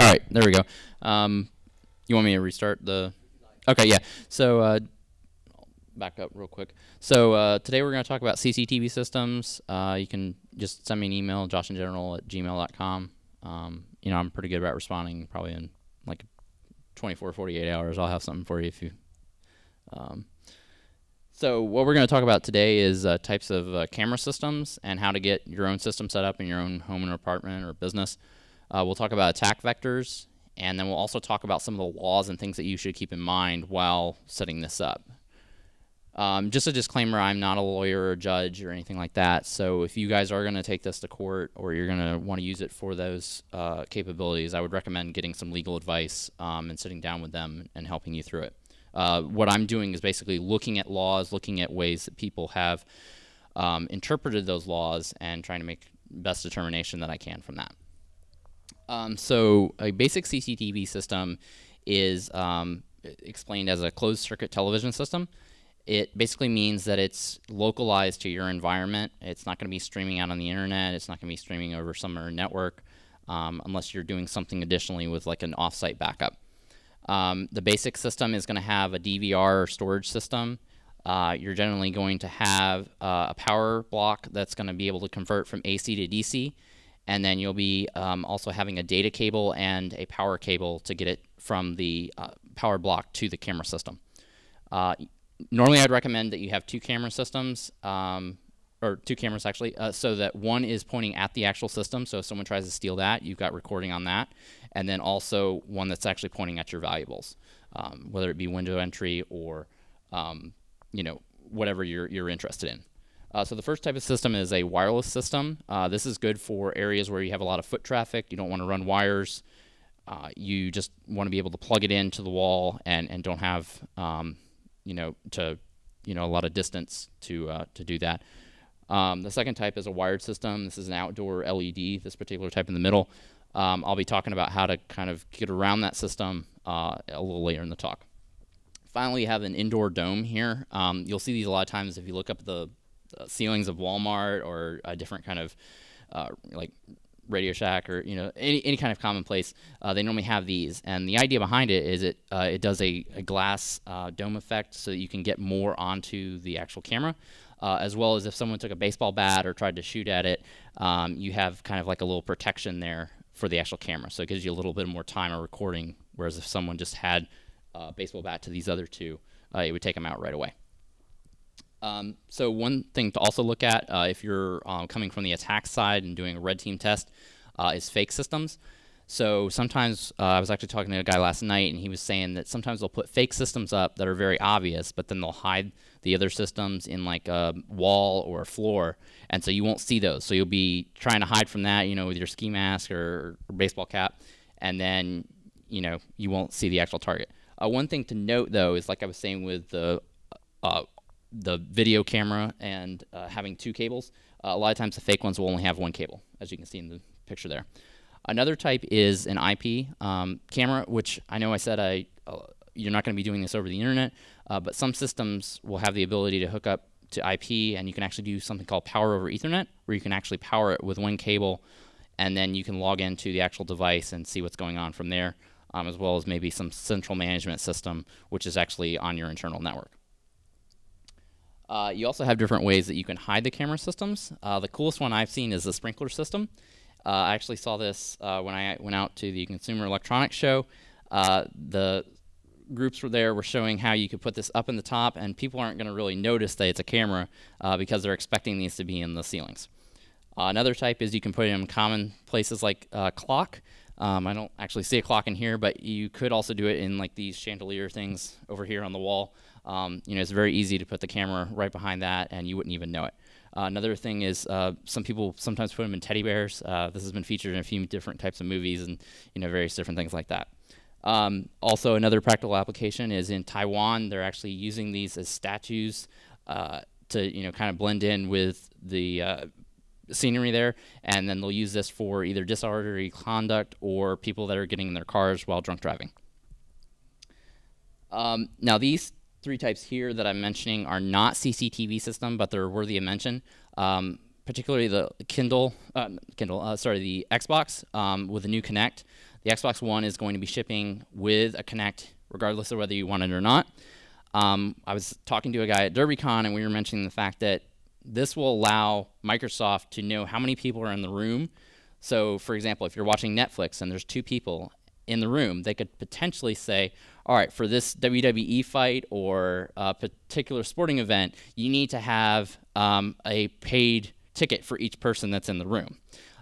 All right, there we go. You want me to restart the? Okay, yeah. So back up real quick. So today we're going to talk about CCTV systems. You can just send me an email, joshingeneral@gmail.com. I'm pretty good about responding. Probably in like 24, 48 hours, I'll have something for you if you. So what we're going to talk about today is types of camera systems and how to get your own system set up in your own home or apartment or business. We'll talk about attack vectors, and then we'll also talk about some of the laws and things that you should keep in mind while setting this up. Just a disclaimer, I'm not a lawyer or a judge or anything like that, so if you guys are going to take this to court or you're going to want to use it for those capabilities, I would recommend getting some legal advice and sitting down with them and helping you through it. What I'm doing is basically looking at laws, looking at ways that people have interpreted those laws and trying to make best determination that I can from that. So a basic CCTV system is explained as a closed circuit television system. It basically means that it's localized to your environment. It's not going to be streaming out on the internet. It's not going to be streaming over some other network unless you're doing something additionally with like an offsite backup. The basic system is going to have a DVR or storage system. You're generally going to have a power block that's going to be able to convert from AC to DC, and then you'll be also having a data cable and a power cable to get it from the power block to the camera system. Normally I'd recommend that you have two camera systems, or two cameras actually, so that one is pointing at the actual system, so if someone tries to steal that, you've got recording on that, and then also one that's actually pointing at your valuables, whether it be window entry or whatever you're interested in. So the first type of system is a wireless system. This is good for areas where you have a lot of foot traffic. You don't want to run wires. You just want to be able to plug it into the wall and don't have a lot of distance to do that. The second type is a wired system. This is an outdoor LED, this particular type in the middle. I'll be talking about how to kind of get around that system a little later in the talk. Finally, you have an indoor dome here. You'll see these a lot of times if you look up the ceilings of Walmart or a different kind of like Radio Shack or any kind of common place. They normally have these, and the idea behind it is it does a glass dome effect so that you can get more onto the actual camera, as well as if someone took a baseball bat or tried to shoot at it, you have kind of like a little protection there for the actual camera, so it gives you a little bit more time of recording, whereas if someone just had a baseball bat to these other two, it would take them out right away. So one thing to also look at if you're coming from the attack side and doing a red team test is fake systems. So sometimes I was actually talking to a guy last night, and he was saying that sometimes they'll put fake systems up that are very obvious, but then they'll hide the other systems in like a wall or a floor, and so you won't see those. So you'll be trying to hide from that, with your ski mask or baseball cap, and then you won't see the actual target. One thing to note though is, like I was saying with the video camera and having two cables, a lot of times the fake ones will only have one cable, as you can see in the picture there. Another type is an IP camera, which I know I said you're not going to be doing this over the internet, but some systems will have the ability to hook up to IP, and you can actually do something called power over Ethernet, where you can actually power it with one cable, and then you can log into the actual device and see what's going on from there, as well as maybe some central management system, which is actually on your internal network. You also have different ways that you can hide the camera systems. The coolest one I've seen is the sprinkler system. I actually saw this when I went out to the Consumer Electronics Show. The groups were showing how you could put this up in the top, and people aren't going to really notice that it's a camera because they're expecting these to be in the ceilings. Another type is you can put it in common places like clock. I don't actually see a clock in here, but you could also do it in like these chandelier things over here on the wall. It's very easy to put the camera right behind that, and you wouldn't even know it. Another thing is some people sometimes put them in teddy bears. This has been featured in a few different types of movies and various different things like that. Also, another practical application is in Taiwan. They're actually using these as statues to kind of blend in with the scenery there, and then they'll use this for either disorderly conduct or people that are getting in their cars while drunk driving. Now these three types here that I'm mentioning are not CCTV system, but they're worthy of mention. particularly the the Xbox with the new Kinect. The Xbox One is going to be shipping with a Kinect, regardless of whether you want it or not. I was talking to a guy at DerbyCon, and we were mentioning the fact that this will allow Microsoft to know how many people are in the room. So, for example, if you're watching Netflix and there's 2 people in the room, they could potentially say, all right, for this WWE fight or a particular sporting event, you need to have a paid ticket for each person that's in the room.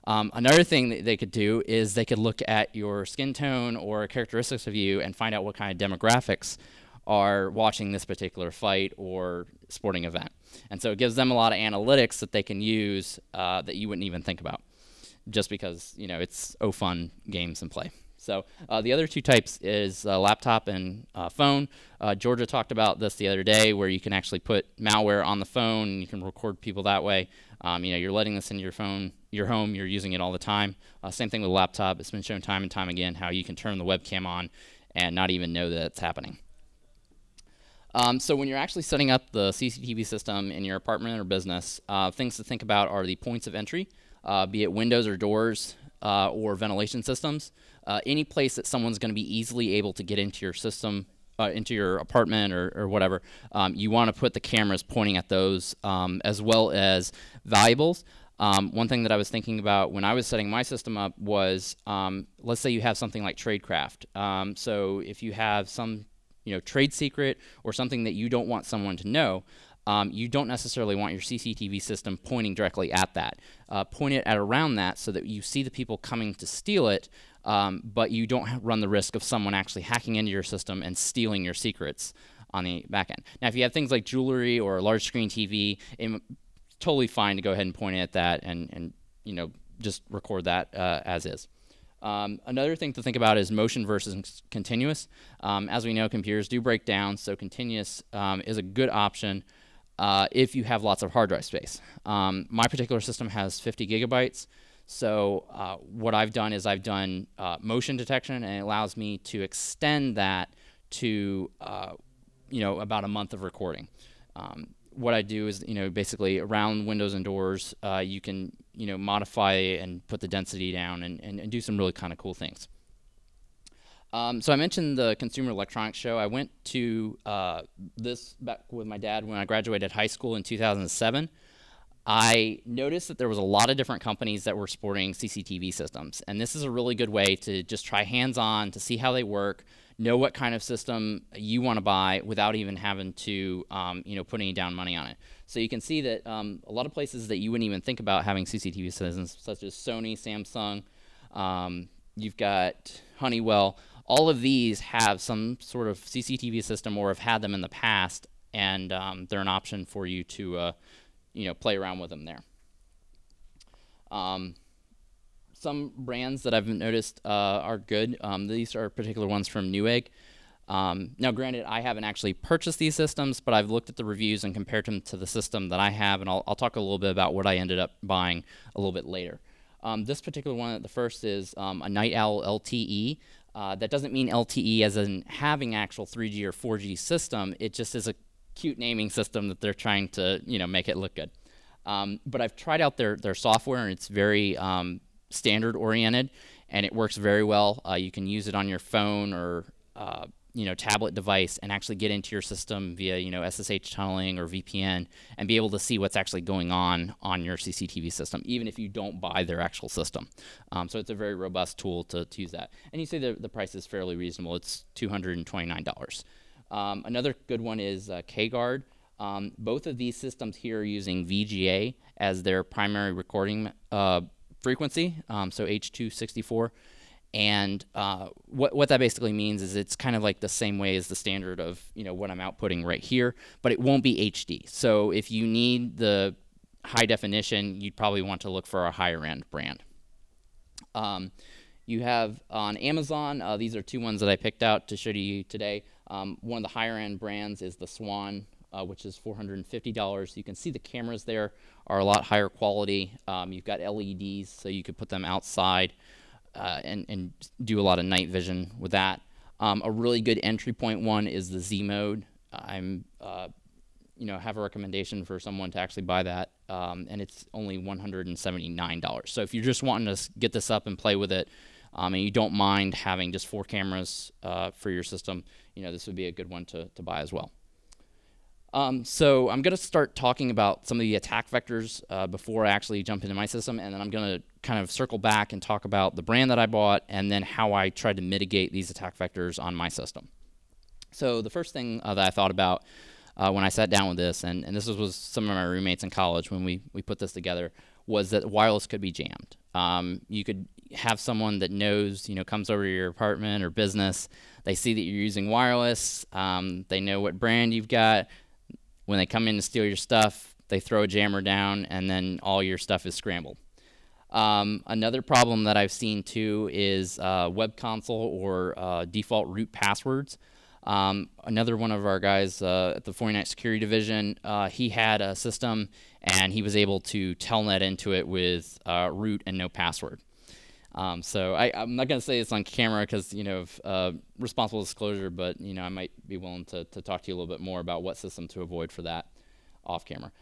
Another thing that they could do is they could look at your skin tone or characteristics of you and find out what kind of demographics are watching this particular fight or sporting event. And so it gives them a lot of analytics that they can use that you wouldn't even think about, just because, you know, it's fun games and play. So the other 2 types is laptop and phone. Georgia talked about this the other day, where you can actually put malware on the phone and you can record people that way. You know, you're letting this into your phone, your home, you're using it all the time. Same thing with a laptop. It's been shown time and time again how you can turn the webcam on and not even know that it's happening. So when you're actually setting up the CCTV system in your apartment or business, things to think about are the points of entry, be it windows or doors or ventilation systems. Any place that someone's going to be easily able to get into your system, into your apartment or whatever, you want to put the cameras pointing at those, as well as valuables. One thing that I was thinking about when I was setting my system up was, let's say you have something like tradecraft. So if you have some trade secret or something that you don't want someone to know, you don't necessarily want your CCTV system pointing directly at that. Point it at around that so that you see the people coming to steal it, but you don't run the risk of someone actually hacking into your system and stealing your secrets on the back end. Now, if you have things like jewelry or a large screen TV, it's totally fine to go ahead and point it at that and just record that as is. Another thing to think about is motion versus continuous. As we know, computers do break down, so continuous is a good option if you have lots of hard drive space. My particular system has 50 gigabytes, so what I've done is I've done motion detection, and it allows me to extend that to about a month of recording. What I do is, basically around windows and doors, you can, modify and put the density down and do some really kind of cool things. So I mentioned the Consumer Electronics Show. I went to this back with my dad when I graduated high school in 2007. I noticed that there was a lot of different companies that were sporting CCTV systems, and this is a really good way to just try hands-on to see how they work, know what kind of system you want to buy without even having to, put any down money on it. So you can see that a lot of places that you wouldn't even think about having CCTV systems, such as Sony, Samsung, you've got Honeywell. All of these have some sort of CCTV system or have had them in the past, and they're an option for you to, play around with them there. Some brands that I've noticed are good. These are particular ones from Newegg. Now, granted, I haven't actually purchased these systems, but I've looked at the reviews and compared them to the system that I have, and I'll talk a little bit about what I ended up buying a little bit later. This particular one, the first is a Night Owl Lte. That doesn't mean LTE as in having actual 3G or 4G system. It just is a cute naming system that they're trying to, make it look good. But I've tried out their software, and it's very standard oriented, and it works very well. You can use it on your phone or tablet device and actually get into your system via SSH tunneling or VPN and be able to see what's actually going on your CCTV system, even if you don't buy their actual system. So it's a very robust tool to use that. And you see the price is fairly reasonable. It's $229. Another good one is K-Guard. Both of these systems here are using VGA as their primary recording frequency, so H.264, and what that basically means is it's kind of like the same way as the standard of what I'm outputting right here, but it won't be HD. So if you need the high definition, you'd probably want to look for a higher end brand. You have on Amazon, these are 2 ones that I picked out to show to you today. One of the higher end brands is the Swan, which is $450. You can see the cameras there are a lot higher quality. You've got LEDs, so you could put them outside and do a lot of night vision with that. A really good entry point one is the Z mode. I'm have a recommendation for someone to actually buy that, and it's only $179. So if you're just wanting to get this up and play with it, and you don't mind having just 4 cameras for your system, this would be a good one to buy as well. So I'm going to start talking about some of the attack vectors before I actually jump into my system, and then I'm going to kind of circle back and talk about the brand that I bought and then how I tried to mitigate these attack vectors on my system. So the first thing that I thought about when I sat down with this, and this was some of my roommates in college when we put this together, was that wireless could be jammed. You could have someone that knows, comes over to your apartment or business, they see that you're using wireless, they know what brand you've got. When they come in to steal your stuff, they throw a jammer down, and then all your stuff is scrambled. Another problem that I've seen too is web console or default root passwords. Another one of our guys at the 49th Security Division, he had a system, and he was able to telnet into it with root and no password. So I'm not going to say it's on camera because, of responsible disclosure, but, I might be willing to talk to you a little bit more about what system to avoid for that off camera.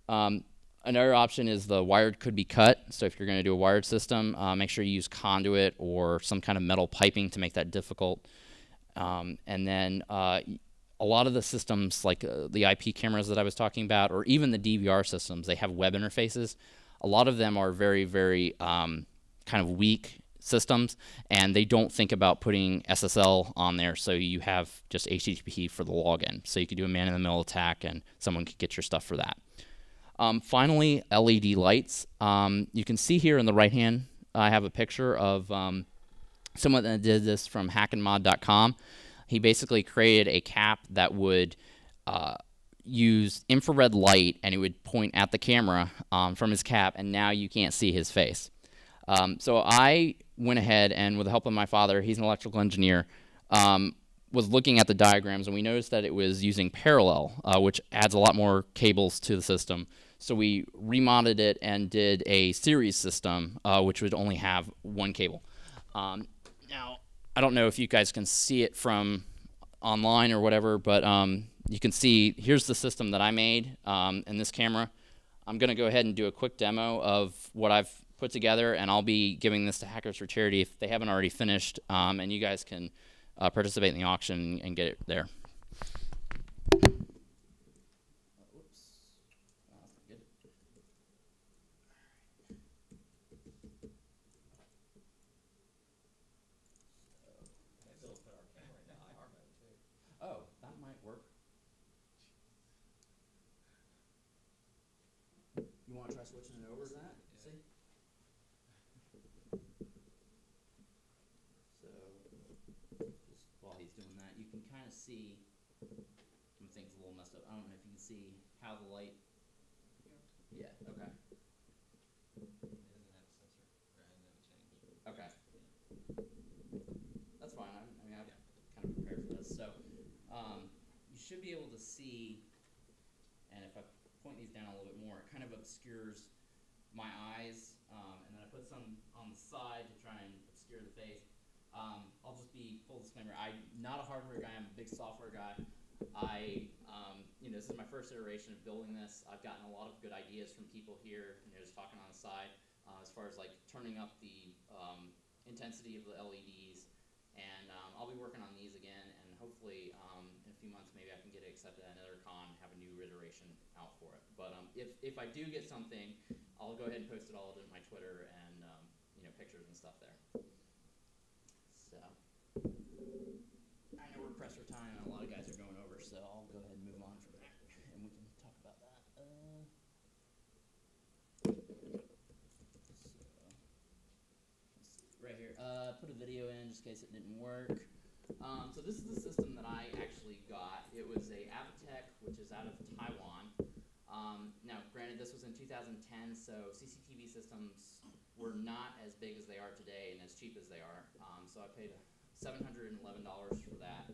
Another option is the wired could be cut. So if you're going to do a wired system, make sure you use conduit or some kind of metal piping to make that difficult. And then a lot of the systems, like the IP cameras that I was talking about, or even the DVR systems, they have web interfaces. A lot of them are very, very kind of weak systems, and they don't think about putting SSL on there, so you have just HTTP for the login. So you could do a man-in-the-middle attack, and someone could get your stuff for that. Finally, LED lights. You can see here in the right hand, I have a picture of someone that did this from hackandmod.com. He basically created a cap that would use infrared light, and it would point at the camera from his cap, and now you can't see his face. So I went ahead and, with the help of my father, he's an electrical engineer, was looking at the diagrams, and we noticed that it was using parallel, which adds a lot more cables to the system. So we remodded it and did a series system, which would only have 1 cable. Now, I don't know if you guys can see it from online or whatever, but you can see here's the system that I made in this camera. I'm going to go ahead and do a quick demo of what I've put together, and I'll be giving this to Hackers for Charity if they haven't already finished, and you guys can participate in the auction and get it there. Oh, that might work. You want to try switching it over to that? See? So, just while he's doing that, you can kind of see, some things a little messed up. I don't know if you can see how the light, yeah, okay. Okay. That's fine. I mean, I've kind of prepared for this. So, you should be able to see, and if I point these down a little bit more, it kind of obscures my eyes, and then I put some on the side to try and obscure the face. I'll just be full disclaimer. I'm not a hardware guy. I'm a big software guy. This is my first iteration of building this. I've gotten a lot of good ideas from people here, just talking on the side, as far as like turning up the intensity of the LEDs, and I'll be working on these again, and hopefully in a few months maybe I can get it accepted at another con and have a new iteration out for it. But if I do get something, I'll go ahead and post it all to my Twitter and pictures and stuff there. So I know we're pressed for time, and a lot of guys are going over, so I'll go ahead and move on from there, and we can talk about that. Right here, put a video in just in case it didn't work. So this is the system that I actually got. It was a Avatech, which is out of Taiwan. Now, granted, this was in 2010, so CCTV systems were not as big as they are today and as cheap as they are. So I paid $711 for that.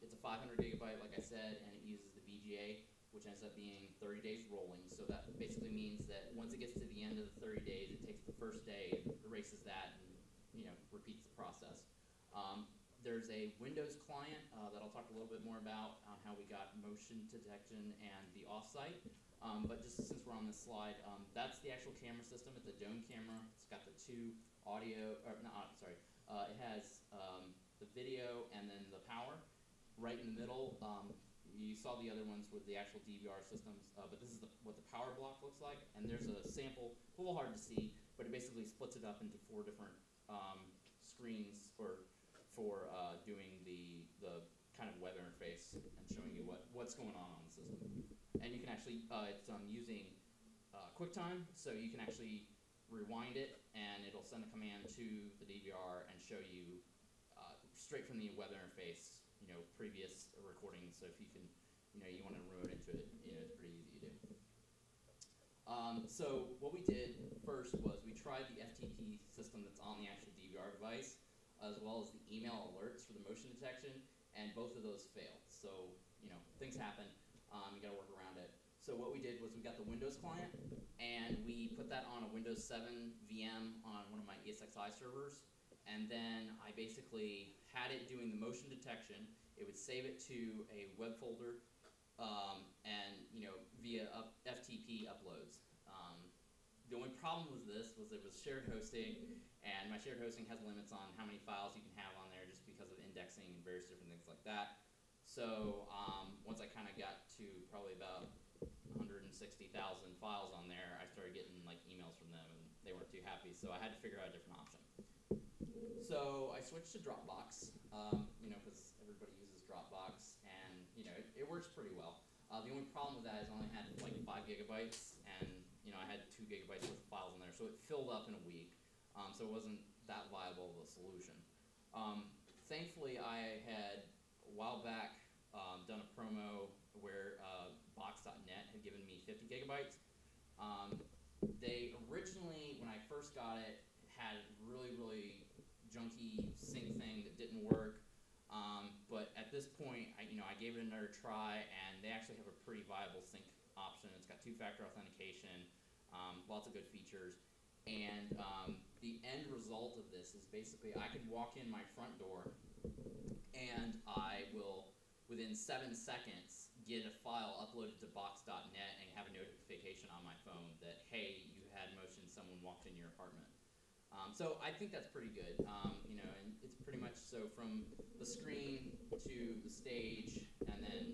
It's a 500 gigabyte, like I said, and it uses the VGA, which ends up being 30 days rolling. So that basically means that once it gets to the end of the 30 days, it takes the first day, erases that, and repeats the process. There's a Windows client that I'll talk a little bit more about on how we got motion detection and the offsite. But just since we're on this slide, that's the actual camera system. It's a dome camera. It's got the two audio, or not, sorry. It has the video and then the power right in the middle. You saw the other ones with the actual DVR systems, but this is what the power block looks like. And there's a sample, a little hard to see, but it basically splits it up into 4 different screens for doing the kind of weather interface and showing you what's going on the system. And you can actually, it's using QuickTime, so you can actually rewind it and it'll send a command to the DVR and show you straight from the weather interface, previous recordings. So if you can, you want to remote into it, it's pretty easy to do. So what we did first was we tried the FTP system that's on the actual DVR device, as well as the email alerts for the motion detection, and both of those failed. So, things happen. You got to work around it. So what we did was we got the Windows client, and we put that on a Windows 7 VM on one of my ESXi servers. And then I basically had it doing the motion detection. It would save it to a web folder, and via FTP uploads. The only problem with this was it was shared hosting, and my shared hosting has limits on how many files you can have on there just because of indexing and various different things like that. So once I kind of got to probably about 160,000 files on there, I started getting emails from them, and they weren't too happy. So I had to figure out a different option. So I switched to Dropbox, because everybody uses Dropbox, and it works pretty well. The only problem with that is I only had 5 gigabytes, and I had 2 gigabytes worth of files in there, so it filled up in a week. So it wasn't that viable of a solution. Thankfully, I had a while back done a promo where Box.net had given me 50 gigabytes. They originally, when I first got it, had really junky sync thing that didn't work. But at this point, I gave it another try, and they actually have a pretty viable sync option. It's got 2-factor authentication, lots of good features. And the end result of this is basically I can walk in my front door, and I will, within 7 seconds, get a file uploaded to Box.net and have a notification on my phone that, hey, you had motion, someone walked in your apartment. So I think that's pretty good, and it's pretty much so from the screen to the stage, and then,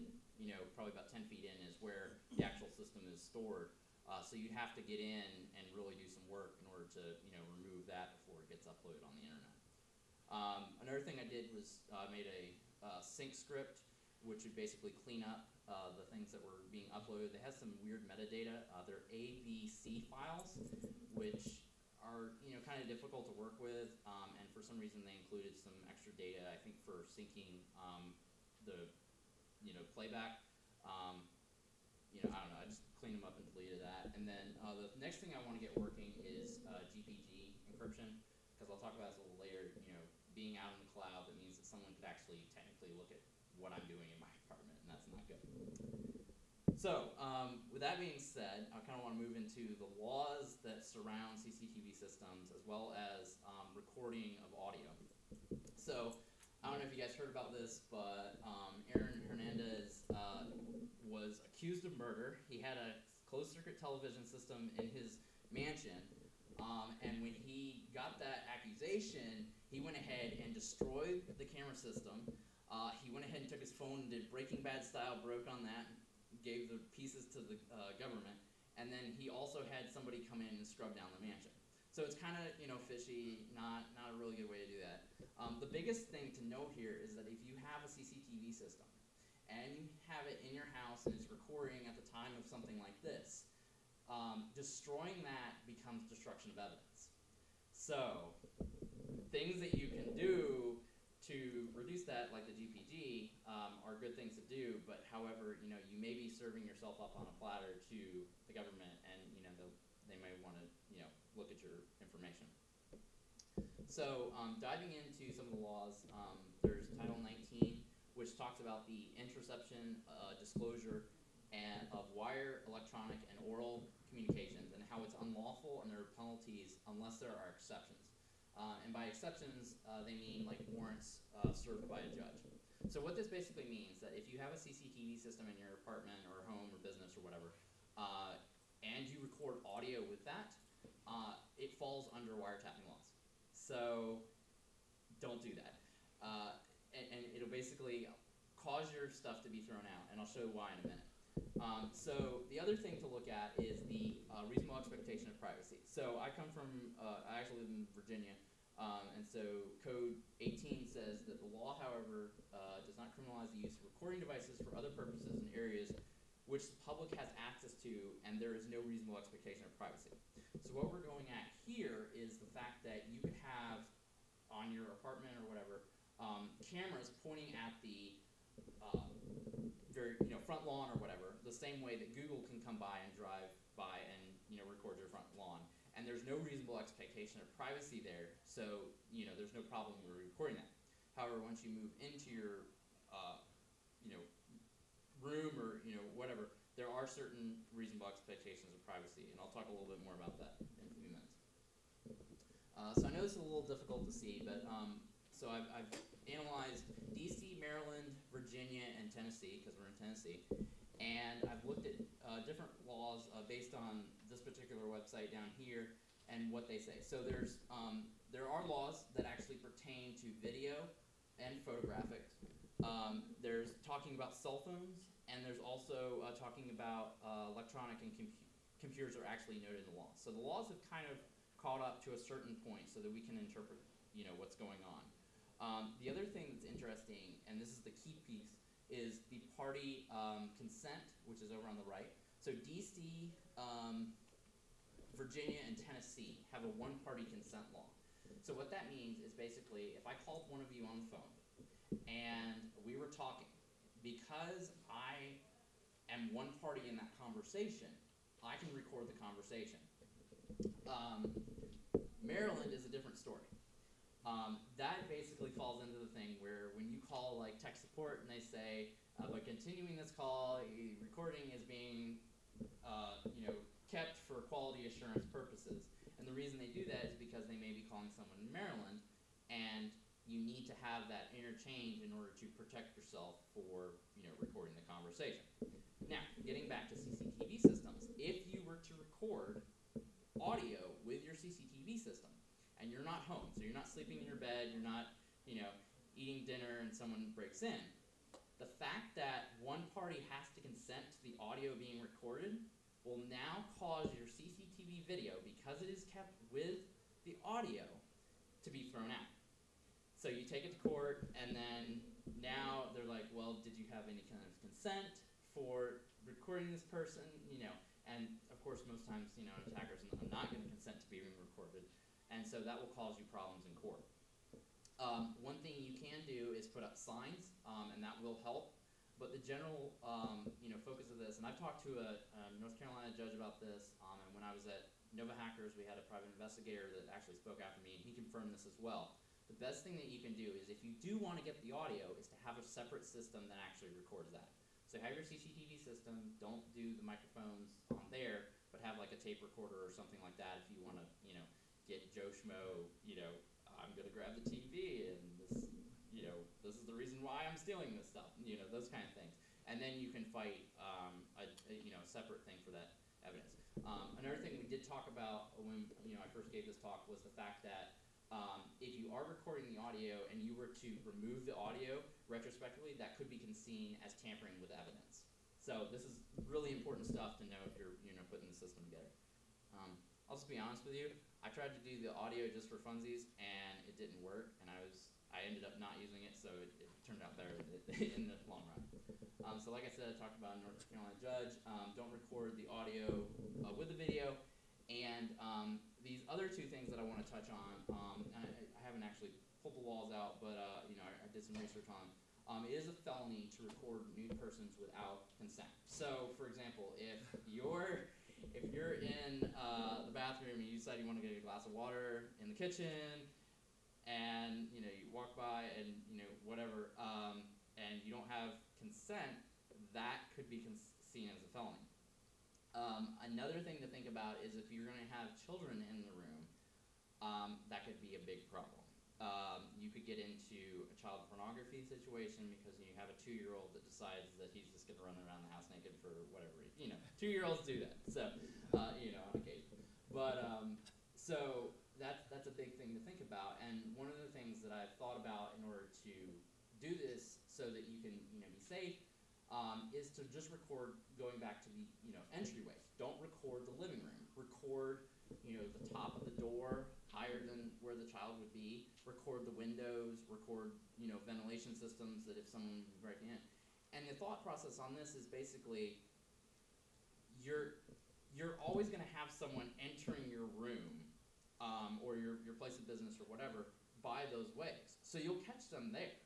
probably about 10 feet in is where the actual system is stored. So you have to get in and really do some work in order to, remove that before it gets uploaded on the internet. Another thing I did was made a sync script, which would basically clean up the things that were being uploaded. They have some weird metadata. They're ABC files, which are kind of difficult to work with, and for some reason they included some extra data, I think, for syncing the playback. I don't know, I just cleaned them up and deleted that. And then the next thing I want to get working is GPG encryption, because I'll talk about this a little later. Being out in the cloud, that means that someone could actually technically look at what I'm doing in my apartment, and that's not good. So, with that being said, I kind of want to move into the laws that surround CCTV systems, as well as recording of audio. So, I don't know if you guys heard about this, but Aaron Hernandez was accused of murder. He had a closed-circuit television system in his mansion, and when he got that accusation, he went ahead and destroyed the camera system. He went ahead and took his phone and did Breaking Bad style, broke on that, gave the pieces to the government, and then he also had somebody come in and scrub down the mansion. So it's kind of, fishy, not a really good way to do that. The biggest thing to note here is that if you have a CCTV system and you have it in your house and it's recording at the time of something like this, destroying that becomes destruction of evidence. So things that you can do to reduce that, like the GPG, are good things to do, but however, you may be serving yourself up on a platter to the government, and they may want to look at your information. So diving into some of the laws, there's Title 19, which talks about the interception, disclosure, and of wire, electronic, and oral communications, and how it's unlawful and there are penalties unless there are exceptions. And by exceptions, they mean like warrants served by a judge. So what this basically means that if you have a CCTV system in your apartment or home or business or whatever, and you record audio with that, it falls under wiretapping laws. So don't do that. And it'll basically cause your stuff to be thrown out, and I'll show you why in a minute. So the other thing to look at is the reasonable expectation of privacy. So I come from, I actually live in Virginia, and so Code 18 says that the law, however, does not criminalize the use of recording devices for other purposes in areas which the public has access to, and there is no reasonable expectation of privacy. So what we're going at here is the fact that you could have on your apartment or whatever, cameras pointing at the front lawn or whatever, the same way that Google can come by and drive by and record your front lawn. And there's no reasonable expectation of privacy there, so there's no problem with recording that. However, once you move into your room or whatever, there are certain reasonable expectations of privacy, and I'll talk a little bit more about that in a few minutes. So I know this is a little difficult to see, but so I've analyzed DC, Maryland, Virginia, and Tennessee, because we're in Tennessee, and I've looked at different laws based on this particular website down here and what they say. So there are laws that actually pertain to video and photographic. There's talking about cell phones, and there's also talking about electronic and computers are actually noted in the law. So the laws have kind of caught up to a certain point so that we can interpret what's going on. The other thing that's interesting, and this is the key piece, is the party consent, which is over on the right. So DC, Virginia, and Tennessee have a one-party consent law. So what that means is basically if I called one of you on the phone and we were talking, because I am one party in that conversation, I can record the conversation. Maryland is a different story. That basically falls into the thing where when you call like tech support and they say, by continuing this call, a recording is being kept for quality assurance purposes. And the reason they do that is because they may be calling someone in Maryland, and you need to have that interchange in order to protect yourself for recording the conversation. Now, getting back to CCTV systems, if you were to record audio with your CCTV system, and you're not home, so you're not sleeping in your bed, you're not eating dinner and someone breaks in, the fact that one party has to consent to the audio being recorded will now cause your CCTV video, because it is kept with the audio, to be thrown out. So you take it to court, and then now they're like, well, did you have any kind of consent for recording this person? And of course, most times, an attacker's not going to consent to being recorded, and so that will cause you problems in court. One thing you can do is put up signs, and that will help. But the general, focus of this, and I've talked to a North Carolina judge about this, and when I was at Nova Hackers, we had a private investigator that actually spoke after me, and he confirmed this as well. The best thing that you can do is, if you do want to get the audio, is to have a separate system that actually records that. So have your CCTV system, don't do the microphones on there, but have like a tape recorder or something like that if you want to, get Joe Schmo, I'm going to grab the TV, and this, this is the reason why I'm stealing this stuff, those kind of things. And then you can fight a separate thing for that evidence. Another thing we did talk about when I first gave this talk was the fact that if you are recording the audio and you were to remove the audio retrospectively, that could be seen as tampering with evidence. So this is really important stuff to know if you're putting the system together. I'll just be honest with you. I tried to do the audio just for funsies, and it didn't work, and I ended up not using it, so it turned out better in the long run. So like I said, I talked about a North Carolina judge. Don't record the audio with the video. And these other two things that I want to touch on, I haven't actually pulled the laws out, but I did some research on them. It is a felony to record nude persons without consent. So, for example, if you're in the bathroom and you decide you want to get a glass of water in the kitchen, and you walk by and whatever, and you don't have consent, that could be seen as a felony. Another thing to think about is if you're going to have children in the room, that could be a big problem. You could get into a child pornography situation because you have a 2-year-old that decides that he's just going to run around the house naked for whatever reason. 2-year-olds do that, so on occasion. But so that's a big thing to think about. And one of the things that I've thought about in order to do this so that you can be safe is to just record going back to the entryways. Don't record the living room. Record the top of the door higher than where the child would be. Record the windows. Record ventilation systems that if someone would be breaking in. And the thought process on this is basically you're always going to have someone entering your room or your place of business or whatever by those ways. So you'll catch them there.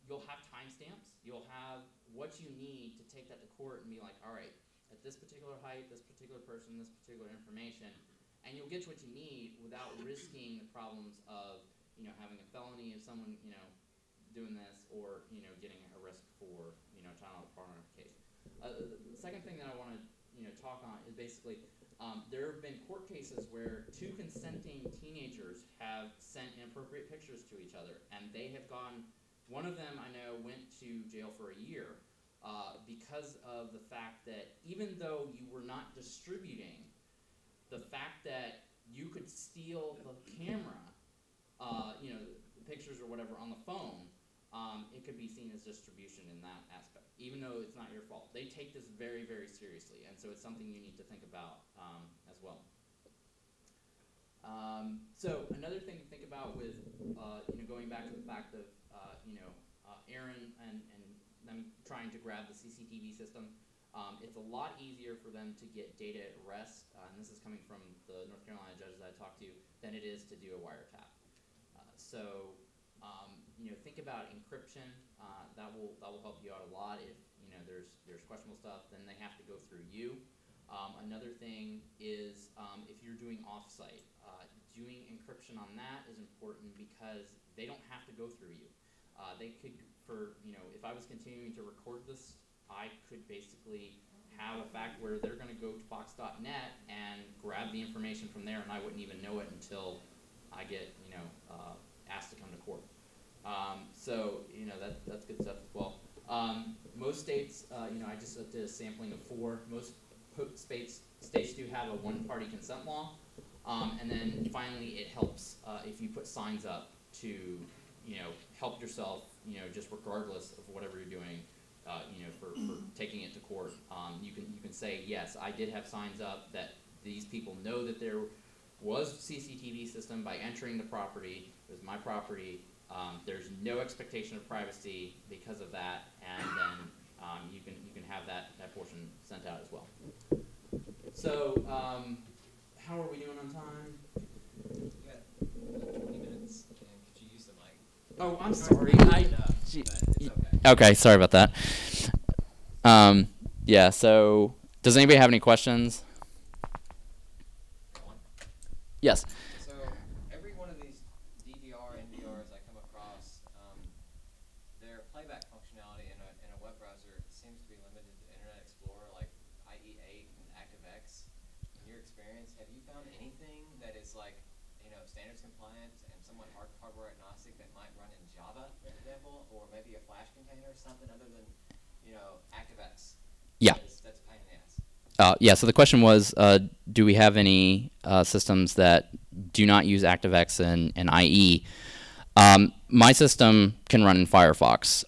You'll have timestamps. You'll have what you need to take that to court and be like, all right, at this particular height, this particular person, this particular information, and you'll get what you need without risking the problems of having a felony of someone doing this or getting arrested for child pornography case. The second thing that I want to talk on is basically there have been court cases where 2 consenting teenagers have sent inappropriate pictures to each other, and they have gone. One of them I know went to jail for a year because of the fact that even though you were not distributing, the fact that you could steal the camera, the pictures or whatever on the phone, it could be seen as distribution in that aspect, even though it's not your fault. They take this very, very seriously, and so it's something you need to think about as well. So another thing to think about with going back to the fact of Aaron and them trying to grab the CCTV system, it's a lot easier for them to get data at rest, and this is coming from the North Carolina judges I talked to, than it is to do a wiretap. Think about encryption. That will help you out a lot. If there's questionable stuff, then they have to go through you. Another thing is if you're doing offsite, doing encryption on that is important because they don't have to go through you. They could, if I was continuing to record this, I could basically have a fact where they're going to go to box.net and grab the information from there, and I wouldn't even know it until I get, asked to come to court. That's good stuff as well. Most states, I just did a sampling of 4. Most states do have a one-party consent law, and then finally it helps if you put signs up to, help yourself, just regardless of whatever you're doing, for taking it to court. You can say, yes, I did have signs up that these people know that there was a CCTV system by entering the property. It was my property. There's no expectation of privacy because of that, and then you can have that portion sent out as well. So, how are we doing on time? You got 20 minutes, and could you use the mic? Oh, I'm sorry. It's okay. Okay, sorry about that. Yeah. So, does anybody have any questions? Yes. So every one of these DVR and NVRs I come across, their playback functionality in a web browser seems to be limited to Internet Explorer, like IE8 and ActiveX. In your experience, have you found anything that is like, standards compliant and somewhat hardware agnostic that might run in Java, for example, or maybe a Flash container or something other than, ActiveX? Yeah. That's a pain in the ass. Yeah, so the question was, do we have any systems that do not use ActiveX and IE? My system can run in Firefox,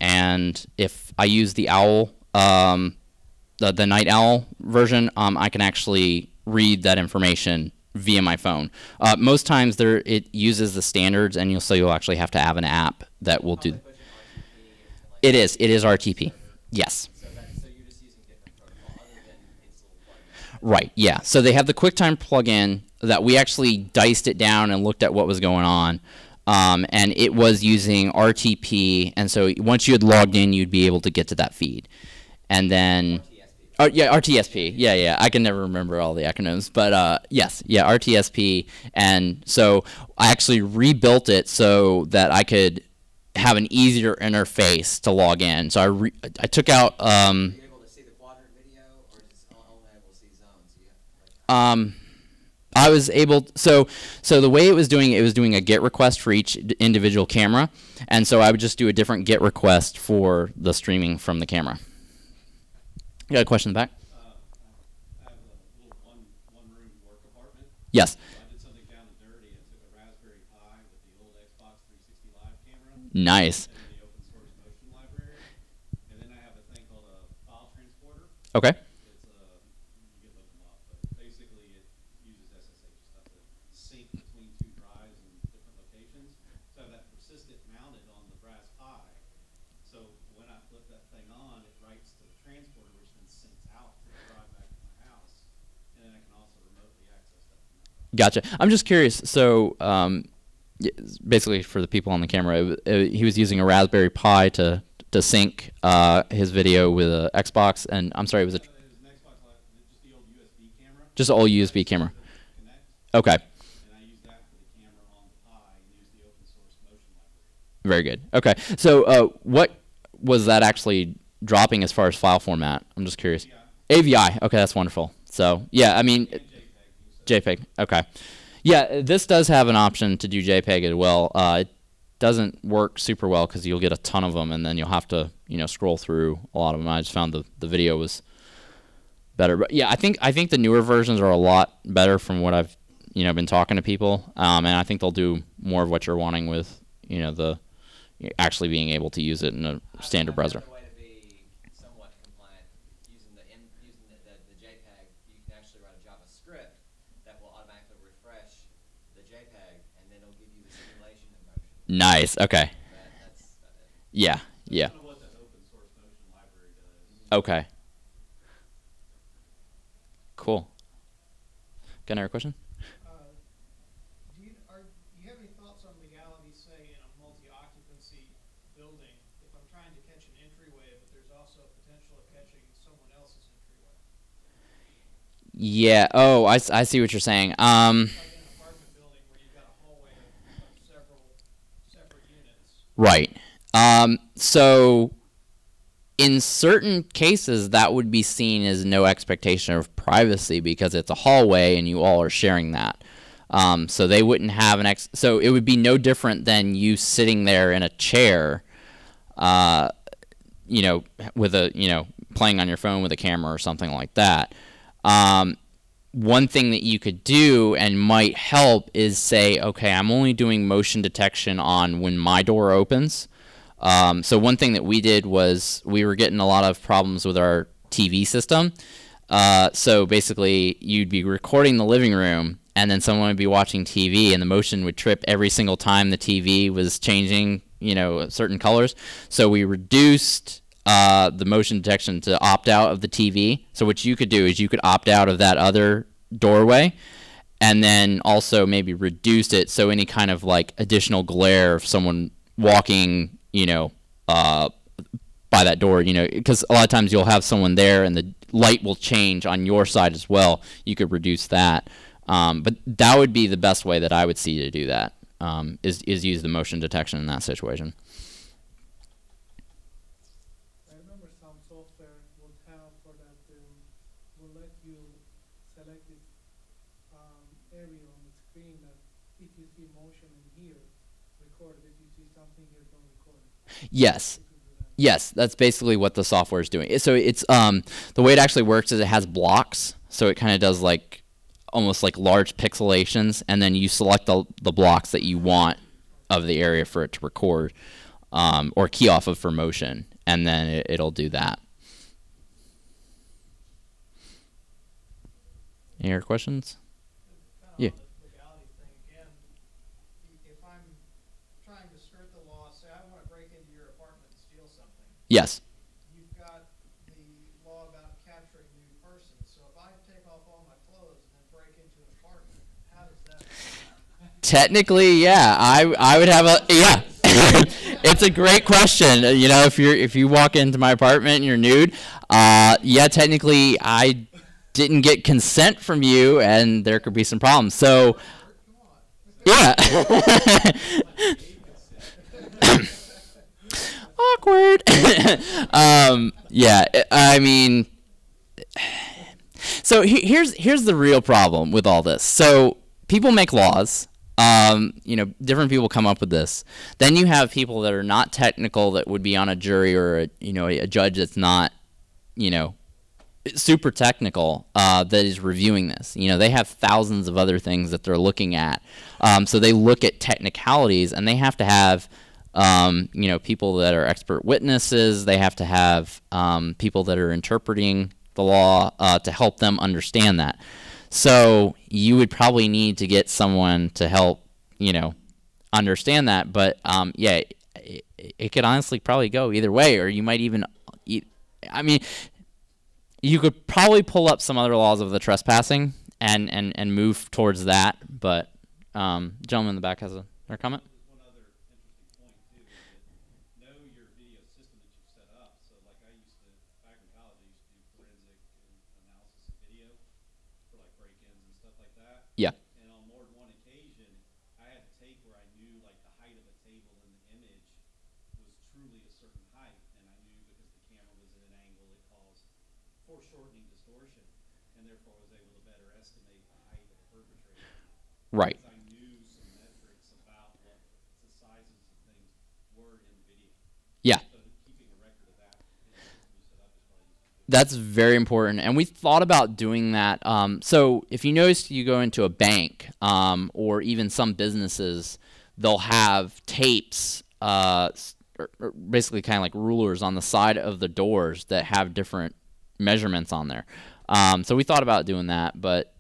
and if I use the Owl, the Night Owl version, I can actually read that information via my phone. Most times it uses the standards, and you'll actually have to have an app that will do. It is RTP. Yes. So you're just using different protocol other than its little plugin. Right, yeah. So they have the QuickTime plugin that we actually diced it down and looked at what was going on. And it was using RTP, and so once you had logged in, you'd be able to get to that feed. And then... RTSP. Yeah. I can never remember all the acronyms, but yes, RTSP. And so I actually rebuilt it so that I could have an easier interface to log in. So I took out... Are you able to see the quadrant video, or just only able to see zones? I was able, so the way it was doing a GET request for each individual camera, and so I would just do a different GET request for the streaming from the camera. You got a question in the back? I have a little one-room work apartment. Yes. So I did something down and dirty and took a Raspberry Pi with the old Xbox 360 Live camera. Nice. And the open source motion library. And then I have a thing called a file transporter. Okay. It's you can look them up, but basically it uses SSH stuff to sync between two drives in different locations. So I have that persistent mounted on the brass Pi. So when I flip that thing on, it writes to the transporter, which then syncs out to the drive back to my house. And then I can also remotely access that from that. Gotcha. I'm just curious. So basically, for the people on the camera, he was using a Raspberry Pi to sync his video with an Xbox, and I'm sorry, it was It was an Xbox Live, just the old USB camera. just an old USB camera. Connect, Okay. and I use that for the camera on the Pi and use the open source motion library. Very good. Okay. So what was that actually dropping as far as file format? I'm just curious. AVI. Okay, that's wonderful. So yeah, I mean, And JPEG. Okay. Yeah, this does have an option to do JPEG as well. It doesn't work super well because you'll get a ton of them, and then you'll have to scroll through a lot of them. I just found the video was better, but yeah, I think the newer versions are a lot better from what I've been talking to people, and I think they'll do more of what you're wanting with the actually being able to use it in a standard browser. Another way to be somewhat compliant using the JPEG, you can actually write a JavaScript that will automatically refresh the JPEG, and then it'll give you the simulation in motion. Nice. Okay. That's about it. Yeah. Yeah. That's kind of what that open source motion library does. Okay. Cool. Got another question? Do you have any thoughts on legality, say, in a multi-occupancy building, if I'm trying to catch an entryway, but there's also a potential of catching someone else's entryway? Yeah. Oh, I see what you're saying. Like in an apartment building where you've got a hallway of several separate units. Right. So in certain cases, that would be seen as no expectation of privacy because it's a hallway and you all are sharing that. So they wouldn't have so it would be no different than you sitting there in a chair, with playing on your phone with a camera or something like that. One thing that you could do and might help is say, okay, I'm only doing motion detection on when my door opens. So one thing that we did was we were getting a lot of problems with our TV system. So basically, you'd be recording the living room, and then someone would be watching TV, and the motion would trip every single time the TV was changing, certain colors. So we reduced the motion detection to opt out of the TV. So what you could do is you could opt out of that other doorway, and then also maybe reduce it so any kind of like additional glare of someone walking by that door, because a lot of times you'll have someone there and the light will change on your side as well. You could reduce that. But that would be the best way that I would see to do that, is use the motion detection in that situation. I remember some software would have for that, will let you select this area on the screen that if you see motion in here, record it. If you see something here, don't record it. Yes. Yes, that's basically what the software is doing. So it's the way it actually works is it has blocks. So it kind of does like almost like large pixelations, and then you select the blocks that you want of the area for it to record or key off of for motion, and then it'll do that. Any other questions? Yeah. Legality thing again. If I'm trying to skirt the law, say I want to break into your apartment and steal something. Yes. You've got the law about capturing new persons. So if I take off all my clothes and then break into an apartment, how does that work? Technically, yeah. I would have a yeah. It's a great question. If you walk into my apartment and you're nude, yeah, technically I didn't get consent from you, and there could be some problems. So, yeah. Awkward. Yeah, I mean, So here's the real problem with all this. So people make laws. Different people come up with this. Then you have people that are not technical that would be on a jury or a judge that's not, super technical that is reviewing this. They have thousands of other things that they're looking at. So they look at technicalities, and they have to have people that are expert witnesses. They have to have people that are interpreting the law to help them understand that. So you would probably need to get someone to help, understand that. But it could honestly probably go either way, or you might even, you could probably pull up some other laws of the trespassing and move towards that. But gentleman in the back has a comment. One other interesting point too is that know your video system that you've set up. So like I used to, back in college, I used to do forensic analysis of video for like break-ins and stuff like that. Yeah. And on more than one occasion, I had a tape where I knew like the height of a table in the image was truly a certain height, and I knew because the camera was at an angle it caused foreshortening distortion, and therefore was able to better estimate the height of the perpetrator. Right. Because I knew some metrics about what the sizes of things were in the video. Yeah. So keeping a record of that in the system you set up is probably useful. That's very important, and we thought about doing that. So if you notice, you go into a bank or even some businesses, they'll have tapes, or basically kind of like rulers on the side of the doors that have different measurements on there. So we thought about doing that, but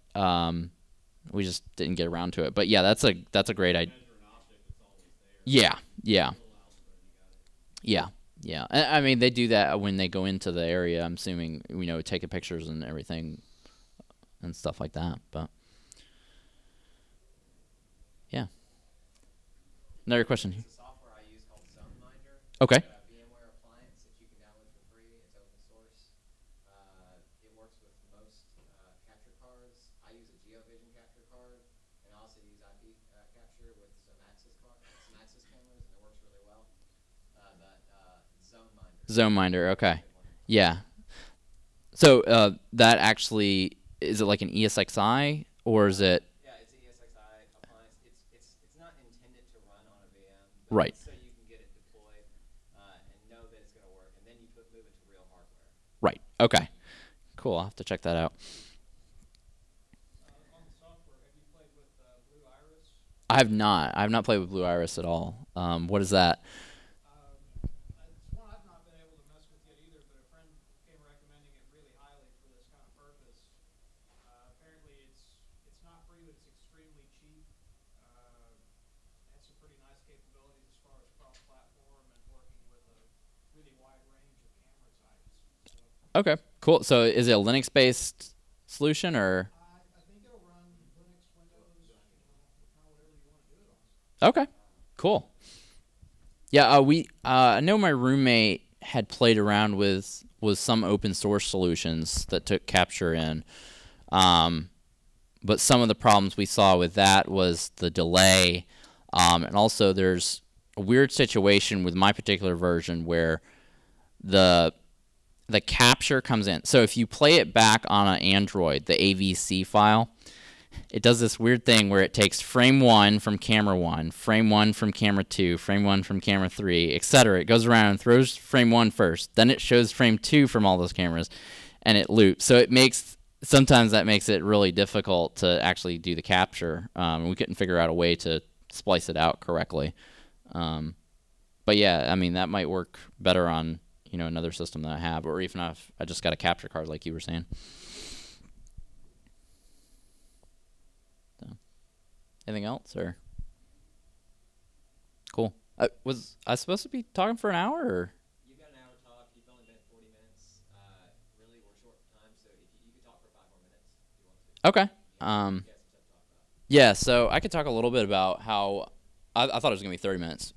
we just didn't get around to it. But yeah, that's a great idea. Yeah. I mean, they do that when they go into the area. I'm assuming, taking pictures and everything and stuff like that. But yeah. Another question. It's a software I use called ZoneMinder. Okay. It's a VMware appliance that you can download for free. It's open source. It works with most capture cards. I use a GeoVision capture card, and I also use IP capture with some access cameras, and it works really well. But ZoneMinder. ZoneMinder. Okay. Yeah. So that actually, is it like an ESXi, or is it? Yeah, it's an ESXi appliance. It's not intended to run on a VM. But Right. So you can get it deployed and know that it's going to work, and then you move it to real hardware. Right. Okay. Cool. I'll have to check that out. On the software, have you played with Blue Iris? I have not. I have not played with Blue Iris at all. What is that? It's one I've not been able to mess with yet either, but a friend came recommending it really highly for this kind of purpose. Apparently it's not free, but it's extremely cheap. Has some pretty nice capabilities as far as cross-platform and working with a really wide range of camera types. So, Okay. Cool. So is it a Linux-based solution, or? I think it'll run Linux, Windows, kind of whatever you want to do it on. Okay. Cool. Yeah. I know my roommate had played around with some open source solutions that took capture in. But some of the problems we saw with that was the delay. And also there's a weird situation with my particular version where the capture comes in. So if you play it back on an Android, the AVC file, it does this weird thing where it takes frame 1 from camera 1, frame 1 from camera 2, frame 1 from camera 3, etc. It goes around and throws frame 1 first. Then it shows frame 2 from all those cameras, and it loops. So sometimes that makes it really difficult to actually do the capture. We couldn't figure out a way to splice it out correctly. But yeah, I mean, that might work better on another system that I have, or even if I just got a capture card like you were saying. So, anything else, or? Cool. Was I supposed to be talking for an hour, or? You've got an hour talk. You've only been 40 minutes. Really, we're short for time, so if you could talk for 5 more minutes if you want to. Okay. You have some stuff to talk about. Yeah, so I could talk a little bit about how I thought it was going to be 30 minutes.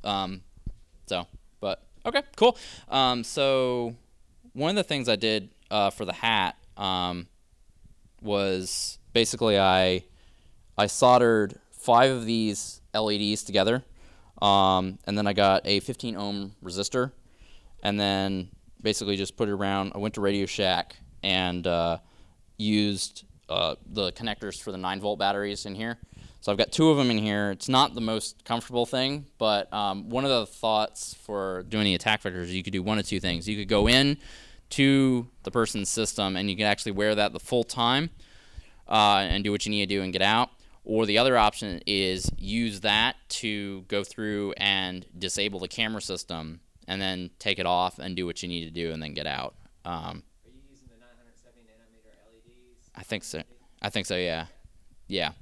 But okay, cool. So one of the things I did for the hat was basically I soldered 5 of these LEDs together, and then I got a 15 ohm resistor, and then basically just put it around. I went to Radio Shack and used the connectors for the 9-volt batteries in here. So I've got 2 of them in here. It's not the most comfortable thing, but one of the thoughts for doing the attack vectors is you could do one of 2 things. You could go in to the person's system and you can actually wear that the full time and do what you need to do and get out. Or the other option is use that to go through and disable the camera system and then take it off and do what you need to do and then get out. Are you using the 970 nanometer LEDs? I think so. I think so, yeah. Yeah.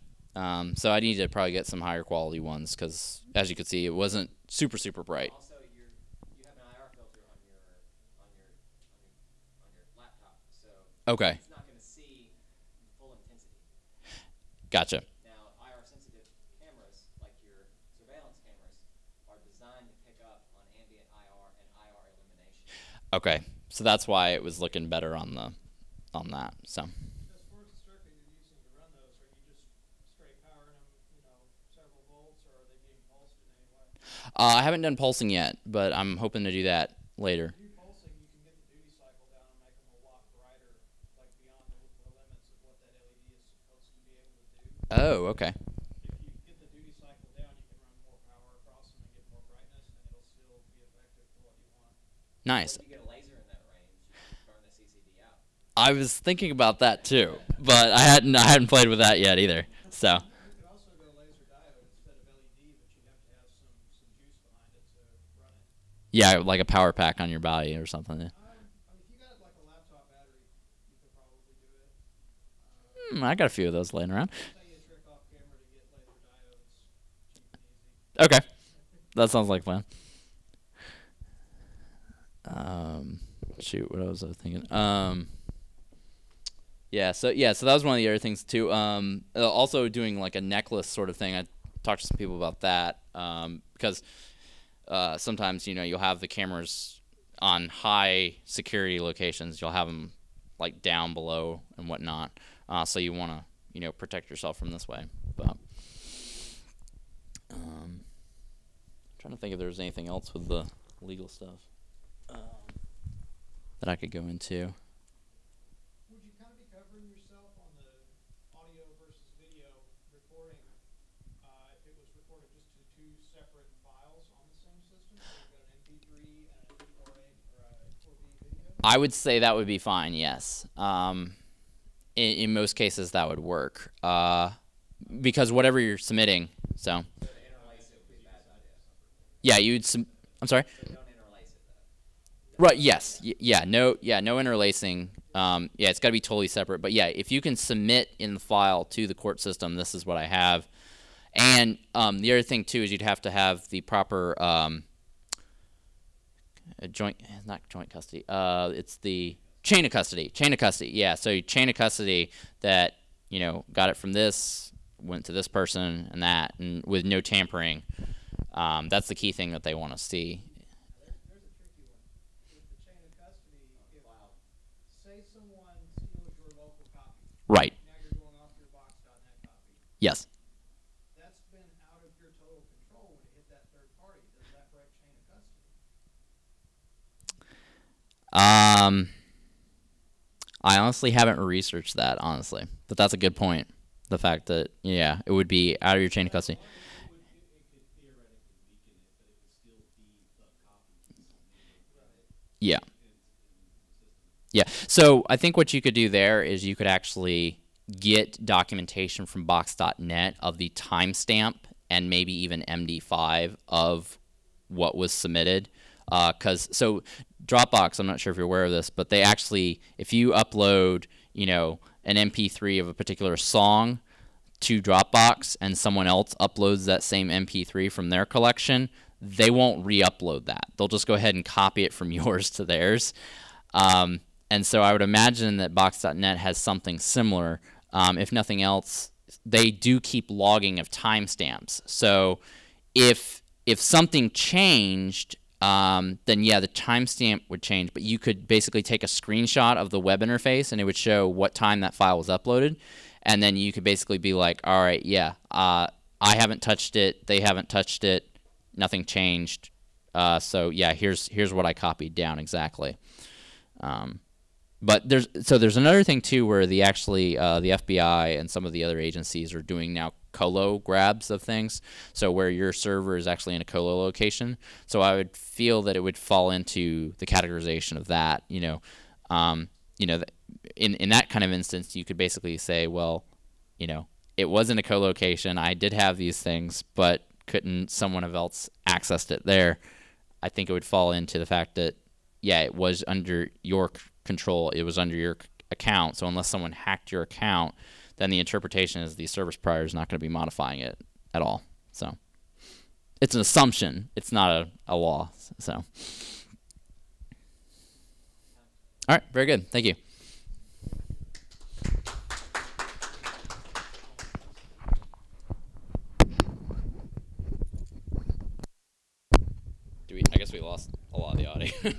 So I need to probably get some higher quality ones because, as you can see, it wasn't super, super bright. Also, you have an IR filter on your laptop, so Okay. it's not going to see full intensity. Gotcha. Now, IR-sensitive cameras, like your surveillance cameras, are designed to pick up on ambient IR and IR illumination. Okay. So that's why it was looking better on that. So. As far as the circuit you're using to run those, are you just straight powering them, several volts, or are they being pulsed in any way? I haven't done pulsing yet, but I'm hoping to do that later. If you do pulsing, you can get the duty cycle down and make them a lot brighter, like beyond the limits of what that LED is supposed to be able to do. Oh, okay. If you get the duty cycle down, you can run more power across them and get more brightness, and it'll still be effective for what you want. Nice. If you get a laser in that range, you can burn the CCTV out. I was thinking about that too, but I hadn't played with that yet either. So. You could also go laser diode instead of LED, but you'd have to have some juice behind it to run it. Yeah, like a power pack on your body or something. If you got like a laptop battery, you could probably do it. I got a few of those laying around. I'll tell you a trick off camera to get laser diodes cheap and easy. Okay, that sounds like fun. Shoot, what was I thinking? Yeah, so that was one of the other things too. Also doing like a necklace sort of thing. I talked to some people about that because sometimes you'll have the cameras on high security locations. You'll have them like down below and whatnot. So you want to protect yourself from this way. But trying to think if there's anything else with the legal stuff that I could go into. Would you kind of be covering yourself on the audio versus video recording if it was recorded just to 2 separate files on the same system? So you've got an MP3 and a 4A or a 4B video? I would say that would be fine, yes. In most cases, that would work because whatever you're submitting, so. So to interlace it would be a bad idea. Yeah, I'm sorry? So don't interlace it, though. Right, yes. No interlacing. Yeah, it's got to be totally separate. But yeah, if you can submit in the file to the court system, this is what I have. And the other thing, too, is you'd have to have the proper not joint custody. It's the chain of custody. Yeah, so chain of custody that, got it from this, went to this person and that, and with no tampering. That's the key thing that they want to see. There's a tricky one. With the chain of custody, say someone steals your local copy. Right. Now you're going off your box.net copy. Yes. That's been out of your total control when it hit that third party. Does that break chain of custody? I honestly haven't researched that, honestly. But that's a good point. The fact that, yeah, it would be out of your chain of custody. It could theoretically weaken it, but it would still be the copy. Yeah. Yeah. So I think what you could do there is you could actually get documentation from box.net of the timestamp and maybe even MD5 of what was submitted. So Dropbox, I'm not sure if you're aware of this, but they actually, if you upload, an MP3 of a particular song to Dropbox and someone else uploads that same MP3 from their collection, they won't re-upload that. They'll just go ahead and copy it from yours to theirs. And so I would imagine that Box.net has something similar. If nothing else, they do keep logging of timestamps. So if something changed, then yeah, the timestamp would change. But you could basically take a screenshot of the web interface, and it would show what time that file was uploaded. And then you could basically be like, all right, yeah, I haven't touched it. They haven't touched it. Nothing changed. So yeah, here's what I copied down exactly. But there's another thing too where the FBI and some of the other agencies are doing now colo grabs of things. So where your server is actually in a colo location. So I would feel that it would fall into the categorization of that. In that kind of instance, you could basically say, well, it was in a co-location. I did have these things, but couldn't someone else accessed it there? I think it would fall into the fact that, yeah, it was under your control. It was under your account. So unless someone hacked your account, then the interpretation is the service provider is not going to be modifying it at all. So it's an assumption. It's not a law. So, all right, very good. Thank you. I guess we lost a lot of the audio.